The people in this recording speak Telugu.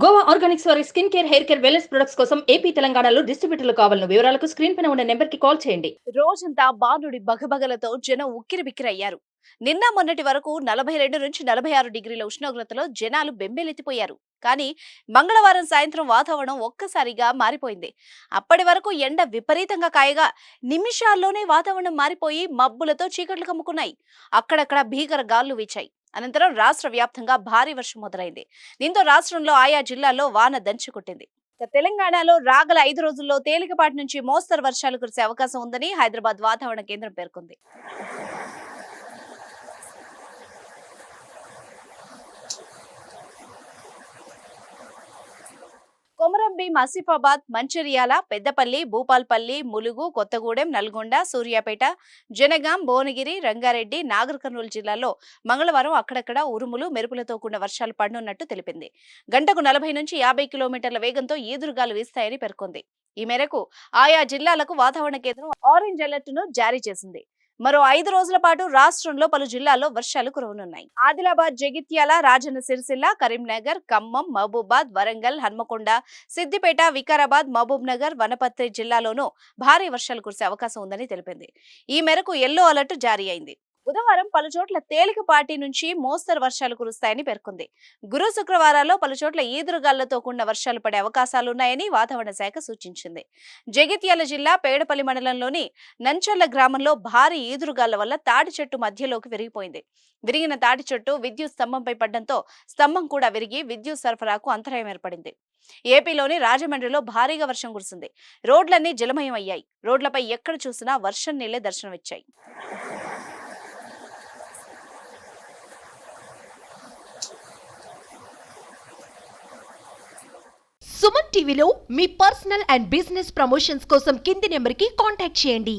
గోవా ఆర్గానిక్స్ వారి skin care, hair care, wellness products కోసం ఏపీ, తెలంగాణలో డిస్ట్రిబ్యూటర్లు కావాలను వివరాలకు స్క్రీన్ పైన ఉన్న నెంబర్కి కాల్ చేయండి. రోజంతా బాలుడి బగబగలతో జనం ఉక్కిరిబిక్కిరయ్యారు. నిన్న మొన్నటి వరకు 42 నుంచి 46 డిగ్రీల ఉష్ణోగ్రతలో జనాలు బెంబేలెత్తిపోయారు. కానీ మంగళవారం సాయంత్రం వాతావరణం ఒక్కసారిగా మారిపోయింది. అప్పటి వరకు ఎండ విపరీతంగా కాయగా నిమిషాల్లోనే వాతావరణం మారిపోయి మబ్బులతో చీకట్లు కమ్ముకున్నాయి. అక్కడక్కడ భీకర గాలులు వీచాయి. అనంతరం రాష్ట్ర వ్యాప్తంగా భారీ వర్షం మొదలైంది. దీంతో రాష్ట్రంలో ఆయా జిల్లాల్లో వాన దంచుకొట్టింది. తెలంగాణలో రాగల 5 రోజుల్లో తేలికపాటి నుంచి మోస్తరు వర్షాలు కురిసే అవకాశం ఉందని హైదరాబాద్ వాతావరణ కేంద్రం పేర్కొంది. కొమరంభీం, ఆసిఫాబాద్, మంచిర్యాల, పెద్దపల్లి, భూపాల్పల్లి, ములుగు, కొత్తగూడెం, నల్గొండ, సూర్యాపేట, జనగాం, భువనగిరి, రంగారెడ్డి, నాగర్ కర్నూలు జిల్లాల్లో మంగళవారం అక్కడక్కడ ఉరుములు, మెరుపులతో కూడిన వర్షాలు పడనున్నట్టు తెలిపింది. గంటకు 40 నుంచి 50 కిలోమీటర్ల వేగంతో ఈదురుగాలు వీస్తాయని పేర్కొంది. ఈ మేరకు ఆయా జిల్లాలకు వాతావరణ కేంద్రం ఆరెంజ్ అలర్ట్ ను జారీ చేసింది. మరో 5 రోజుల పాటు రాష్ట్రంలో పలు జిల్లాల్లో వర్షాలు కురవనున్నాయి. ఆదిలాబాద్, జగిత్యాల, రాజన్న సిరిసిల్ల, కరీంనగర్, ఖమ్మం, మహబూబాద్, వరంగల్, హన్మకొండ, సిద్దిపేట, వికారాబాద్, మహబూబ్ నగర్, వనపర్తి జిల్లాలోనూ భారీ వర్షాలు కురిసే అవకాశం ఉందని తెలిపింది. ఈ మేరకు ఎల్లో అలర్ట్ జారీ అయింది. బుధవారం పలుచోట్ల తేలికపాటి నుంచి మోస్తరు వర్షాలు కురుస్తాయని పేర్కొంది. గురు, శుక్రవారాల్లో పలుచోట్ల ఈదురుగాళ్లతో కూడిన వర్షాలు పడే అవకాశాలున్నాయని వాతావరణ శాఖ సూచించింది. జగిత్యాల జిల్లా పేడపల్లి మండలంలోని నంచర్ల గ్రామంలో భారీ ఈదురుగాళ్ల వల్ల తాటి చెట్టు మధ్యలోకి విరిగిపోయింది. విరిగిన తాటి చెట్టు విద్యుత్ స్తంభంపై పడడంతో స్తంభం కూడా విరిగి విద్యుత్ సరఫరాకు అంతరాయం ఏర్పడింది. ఏపీలోని రాజమండ్రిలో భారీగా వర్షం కురిసింది. రోడ్లన్నీ జలమయం అయ్యాయి. రోడ్లపై ఎక్కడ చూసినా వర్షం నీళ్లే దర్శనమిచ్చాయి. సుమన్ టీవీలో మీ పర్సనల్ అండ్ బిజినెస్ ప్రమోషన్స్ కోసం కింది నెంబర్కి కాంటాక్ట్ చేయండి.